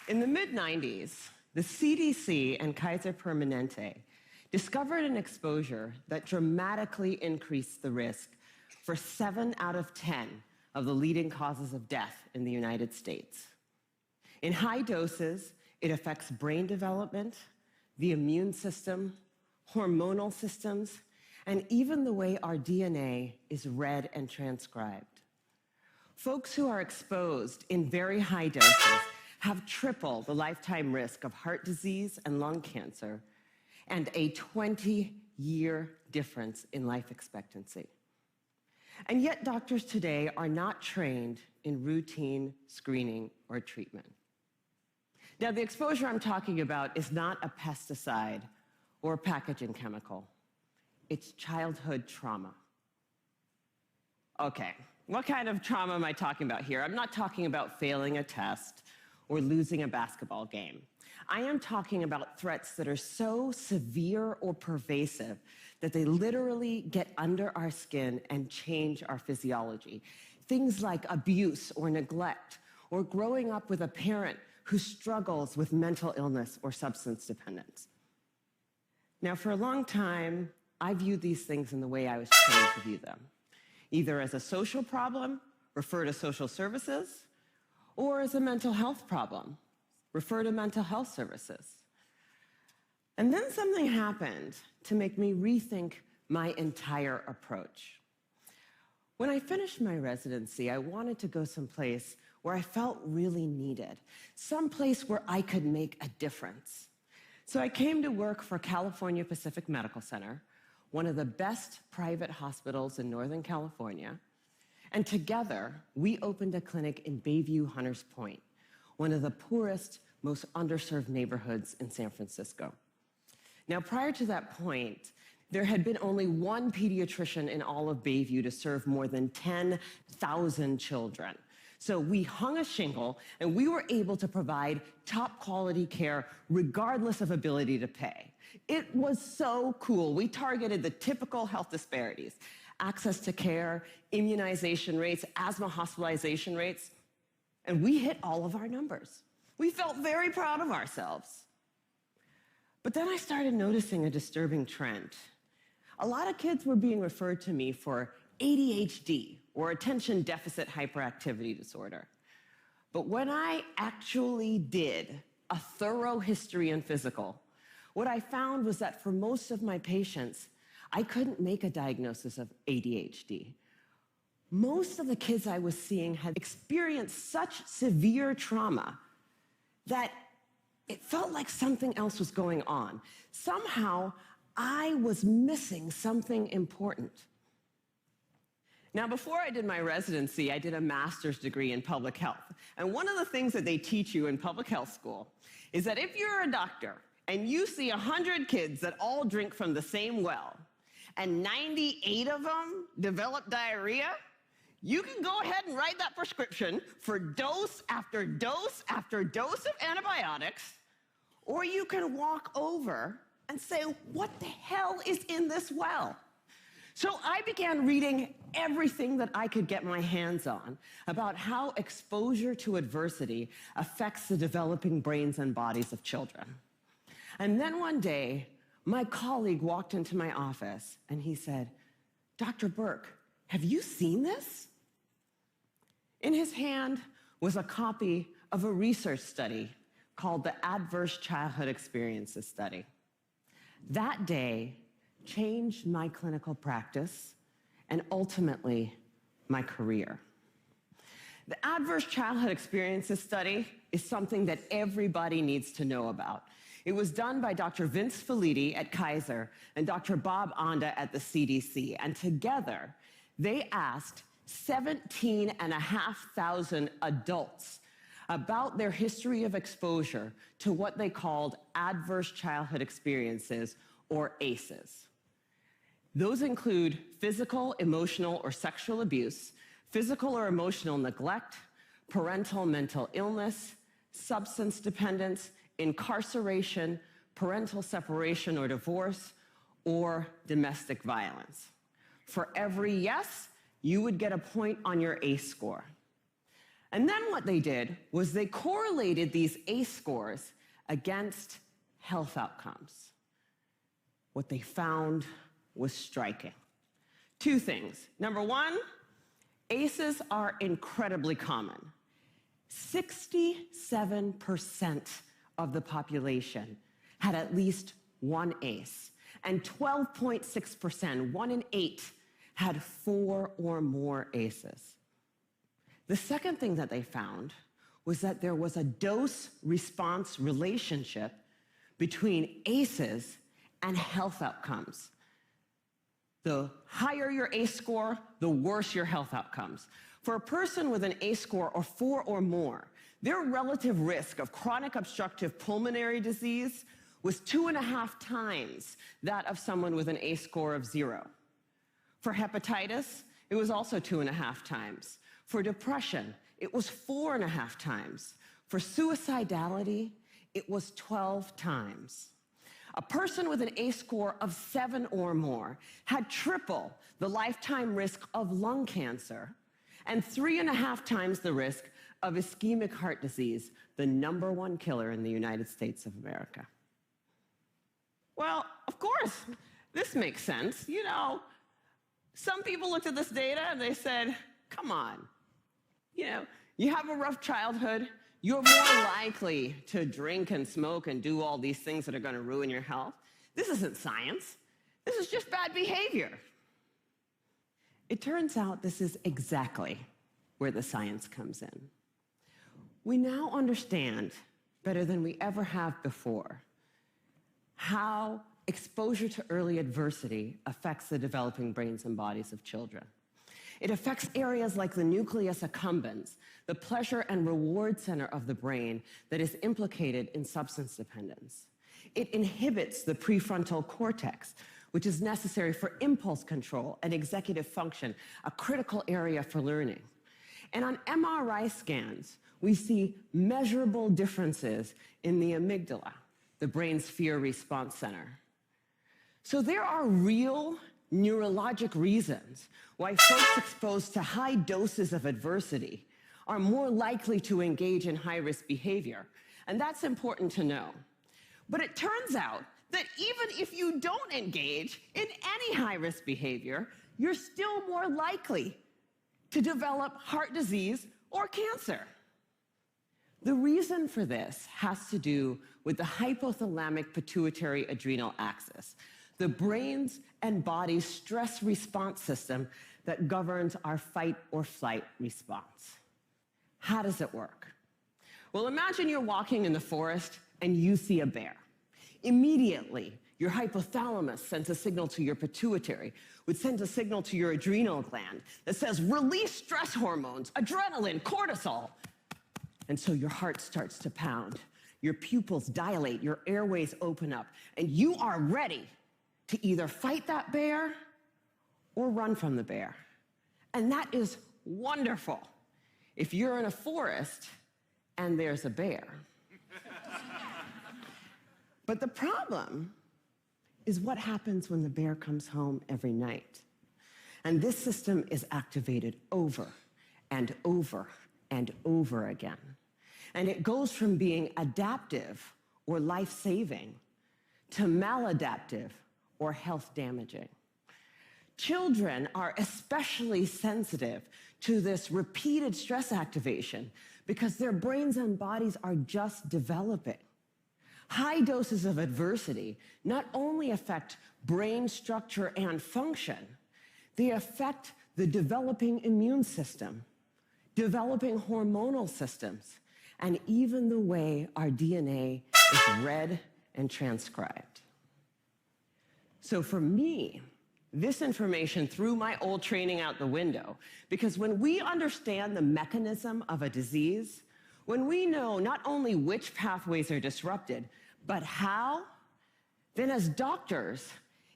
In the mid-90s, the CDC and Kaiser Permanente discovered an exposure that dramatically increased the risk for 7 out of 10 of the leading causes of death in the United States. In high doses, it affects brain development, the immune system, hormonal systems, and even the way our DNA is read and transcribed. Folks who are exposed in very high doses have triple the lifetime risk of heart disease and lung cancer, and a 20-year difference in life expectancy. And yet doctors today are not trained in routine screening or treatment. Now, the exposure I'm talking about is not a pesticide or a packaging chemical. It's childhood trauma. Okay, what kind of trauma am I talking about here? I'm not talking about failing a test or losing a basketball game. I am talking about threats that are so severe or pervasive that they literally get under our skin and change our physiology. Things like abuse or neglect, or growing up with a parent who struggles with mental illness or substance dependence. Now, for a long time, I viewed these things in the way I was trained to view them, either as a social problem, refer to social services, or as a mental health problem, refer to mental health services. And then something happened to make me rethink my entire approach. When I finished my residency, I wanted to go someplace where I felt really needed, someplace where I could make a difference. So I came to work for California Pacific Medical Center, one of the best private hospitals in Northern California, and together, we opened a clinic in Bayview Hunters Point, one of the poorest, most underserved neighborhoods in San Francisco. Now, prior to that point, there had been only one pediatrician in all of Bayview to serve more than 10,000 children. So we hung a shingle, and we were able to provide top quality care regardless of ability to pay. It was so cool. We targeted the typical health disparities: access to care, immunization rates, asthma hospitalization rates, and we hit all of our numbers. We felt very proud of ourselves. But then I started noticing a disturbing trend. A lot of kids were being referred to me for ADHD, or attention deficit hyperactivity disorder. But when I actually did a thorough history and physical, what I found was that for most of my patients, I couldn't make a diagnosis of ADHD. Most of the kids I was seeing had experienced such severe trauma that it felt like something else was going on. Somehow, I was missing something important. Now, before I did my residency, I did a master's degree in public health. And one of the things that they teach you in public health school is that if you're a doctor and you see 100 kids that all drink from the same well, and 98 of them develop diarrhea, you can go ahead and write that prescription for dose after dose after dose of antibiotics, or you can walk over and say, what the hell is in this well? So I began reading everything that I could get my hands on about how exposure to adversity affects the developing brains and bodies of children. And then one day, my colleague walked into my office and he said, Dr. Burke, have you seen this? In his hand was a copy of a research study called the Adverse Childhood Experiences Study. That day changed my clinical practice and ultimately my career. The Adverse Childhood Experiences Study is something that everybody needs to know about. It was done by Dr. Vince Felitti at Kaiser and Dr. Bob Onda at the CDC, and together they asked 17,500 adults about their history of exposure to what they called adverse childhood experiences, or ACEs. Those include physical, emotional, or sexual abuse, physical or emotional neglect, parental mental illness, substance dependence, incarceration, parental separation or divorce, or domestic violence. For every yes, you would get a point on your ACE score. And then what they did was they correlated these ACE scores against health outcomes. What they found was striking. Two things. Number one, ACEs are incredibly common. 67% of the population had at least one ACE, and 12.6%, 1 in 8, had 4 or more ACEs. The second thing that they found was that there was a dose-response relationship between ACEs and health outcomes. The higher your ACE score, the worse your health outcomes. For a person with an ACE score of 4 or more, their relative risk of chronic obstructive pulmonary disease was 2.5 times that of someone with an ACE score of 0. For hepatitis, it was also 2.5 times. For depression, it was 4.5 times. For suicidality, it was 12 times. A person with an ACE score of 7 or more had triple the lifetime risk of lung cancer and 3.5 times the risk of ischemic heart disease, the #1 killer in the United States of America. Well, of course, this makes sense. You know, some people looked at this data and they said, come on, you have a rough childhood, you're more likely to drink and smoke and do all these things that are going to ruin your health. This isn't science. This is just bad behavior. It turns out this is exactly where the science comes in. We now understand, better than we ever have before, how exposure to early adversity affects the developing brains and bodies of children. It affects areas like the nucleus accumbens, the pleasure and reward center of the brain that is implicated in substance dependence. It inhibits the prefrontal cortex, which is necessary for impulse control and executive function, a critical area for learning. And on MRI scans, we see measurable differences in the amygdala, the brain's fear response center. So there are real neurologic reasons why folks exposed to high doses of adversity are more likely to engage in high-risk behavior, and that's important to know. But it turns out that even if you don't engage in any high-risk behavior, you're still more likely to develop heart disease or cancer. The reason for this has to do with the hypothalamic pituitary adrenal axis, the brain's and body's stress response system that governs our fight or flight response. How does it work? Well, imagine you're walking in the forest and you see a bear. Immediately, your hypothalamus sends a signal to your pituitary, which sends a signal to your adrenal gland that says, release stress hormones, adrenaline, cortisol. And so your heart starts to pound, your pupils dilate, your airways open up, and you are ready to either fight that bear or run from the bear. And that is wonderful if you're in a forest and there's a bear. But the problem is what happens when the bear comes home every night. And this system is activated over and over and over again. And it goes from being adaptive or life-saving to maladaptive or health-damaging. Children are especially sensitive to this repeated stress activation because their brains and bodies are just developing. High doses of adversity not only affect brain structure and function, they affect the developing immune system, developing hormonal systems, and even the way our DNA is read and transcribed. So for me, this information threw my old training out the window, because when we understand the mechanism of a disease, when we know not only which pathways are disrupted, but how, then as doctors,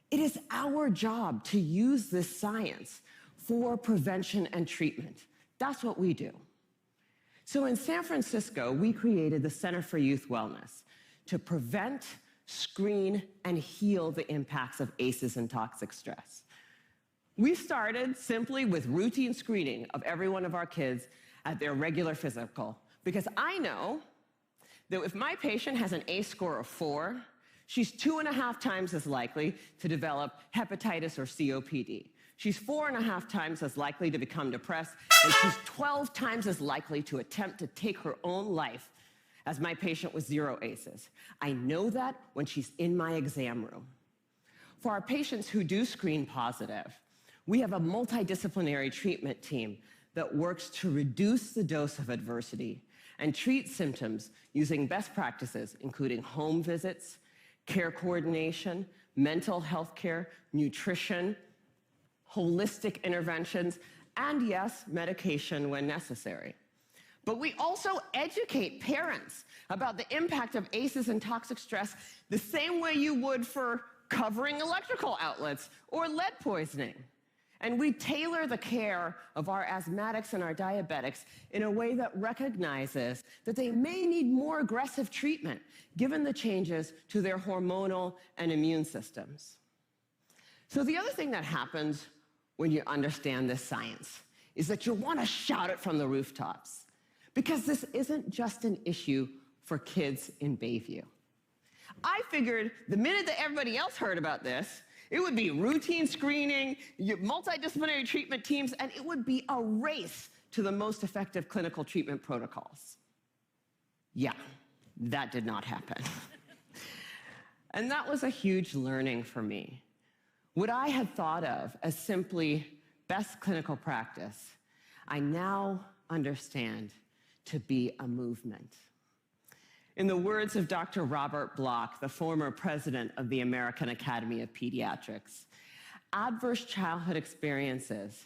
it is our job to use this science for prevention and treatment. That's what we do. So in San Francisco, we created the Center for Youth Wellness to prevent, screen, and heal the impacts of ACEs and toxic stress. We started simply with routine screening of every one of our kids at their regular physical, because I know that if my patient has an ACE score of 4, she's 2.5 times as likely to develop hepatitis or COPD. She's 4.5 times as likely to become depressed, and she's 12 times as likely to attempt to take her own life as my patient with 0 ACEs. I know that when she's in my exam room. For our patients who do screen positive, we have a multidisciplinary treatment team that works to reduce the dose of adversity and treat symptoms using best practices, including home visits, care coordination, mental health care, nutrition, holistic interventions, and yes, medication when necessary. But we also educate parents about the impact of ACEs and toxic stress the same way you would for covering electrical outlets or lead poisoning. And we tailor the care of our asthmatics and our diabetics in a way that recognizes that they may need more aggressive treatment given the changes to their hormonal and immune systems. So the other thing that happens when you understand this science is that you want to shout it from the rooftops, because this isn't just an issue for kids in Bayview. I figured the minute that everybody else heard about this, it would be routine screening, multidisciplinary treatment teams, and it would be a race to the most effective clinical treatment protocols. Yeah, that did not happen. And that was a huge learning for me. What I had thought of as simply best clinical practice, I now understand to be a movement. In the words of Dr. Robert Block, the former president of the American Academy of Pediatrics, adverse childhood experiences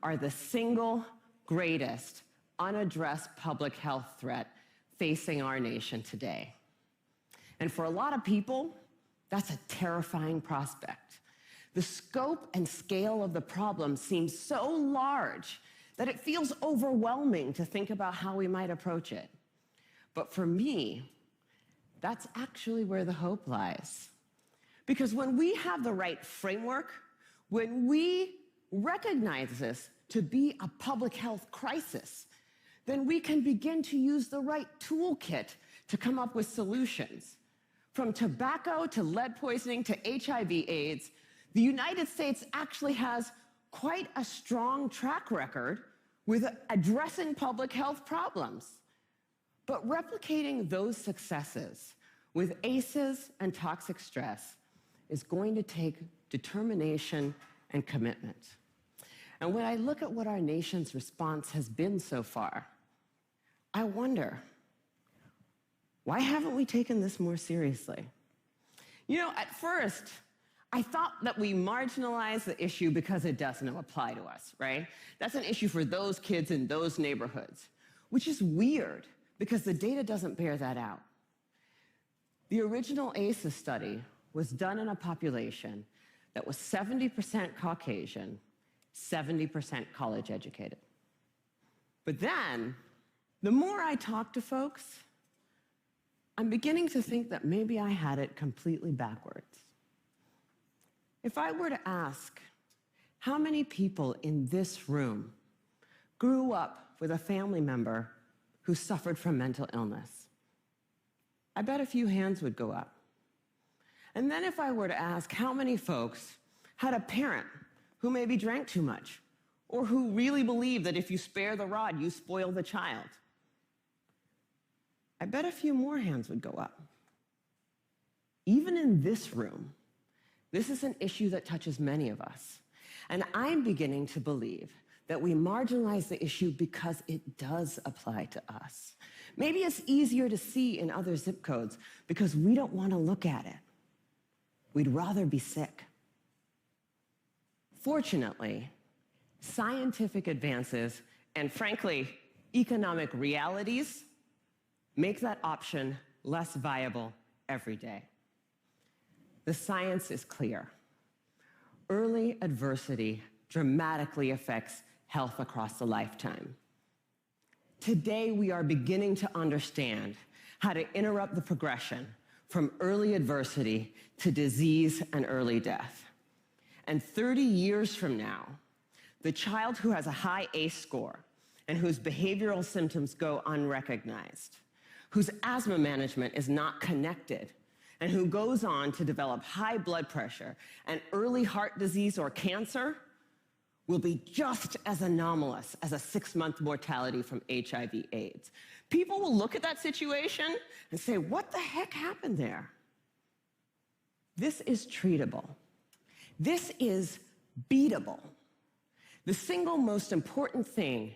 are the single greatest unaddressed public health threat facing our nation today. And for a lot of people, that's a terrifying prospect. The scope and scale of the problem seems so large that it feels overwhelming to think about how we might approach it. But for me, that's actually where the hope lies. Because when we have the right framework, when we recognize this to be a public health crisis, then we can begin to use the right toolkit to come up with solutions. From tobacco to lead poisoning to HIV/AIDS, the United States actually has quite a strong track record with addressing public health problems. But replicating those successes with ACEs and toxic stress is going to take determination and commitment. And when I look at what our nation's response has been so far, I wonder, why haven't we taken this more seriously? You know, at first, I thought that we marginalized the issue because it doesn't apply to us, right? That's an issue for those kids in those neighborhoods, which is weird, because the data doesn't bear that out. The original ACEs study was done in a population that was 70% Caucasian, 70% college educated. But then, the more I talk to folks, I'm beginning to think that maybe I had it completely backwards. If I were to ask, how many people in this room grew up with a family member who suffered from mental illness? I bet a few hands would go up. And then if I were to ask how many folks had a parent who maybe drank too much, or who really believed that if you spare the rod, you spoil the child, I bet a few more hands would go up. Even in this room, this is an issue that touches many of us. And I'm beginning to believe that we marginalize the issue because it does apply to us. Maybe it's easier to see in other zip codes because we don't want to look at it. We'd rather be sick. Fortunately, scientific advances and, frankly, economic realities make that option less viable every day. The science is clear. Early adversity dramatically affects health across the lifetime. Today, we are beginning to understand how to interrupt the progression from early adversity to disease and early death. And 30 years from now, the child who has a high ACE score and whose behavioral symptoms go unrecognized, whose asthma management is not connected, and who goes on to develop high blood pressure and early heart disease or cancer will be just as anomalous as a 6-month mortality from HIV/AIDS. People will look at that situation and say, what the heck happened there? This is treatable. This is beatable. The single most important thing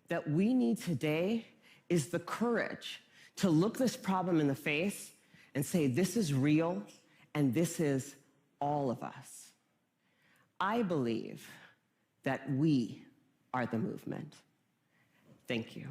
that we need today is the courage to look this problem in the face and say, this is real, and this is all of us. I believe that we are the movement. Thank you.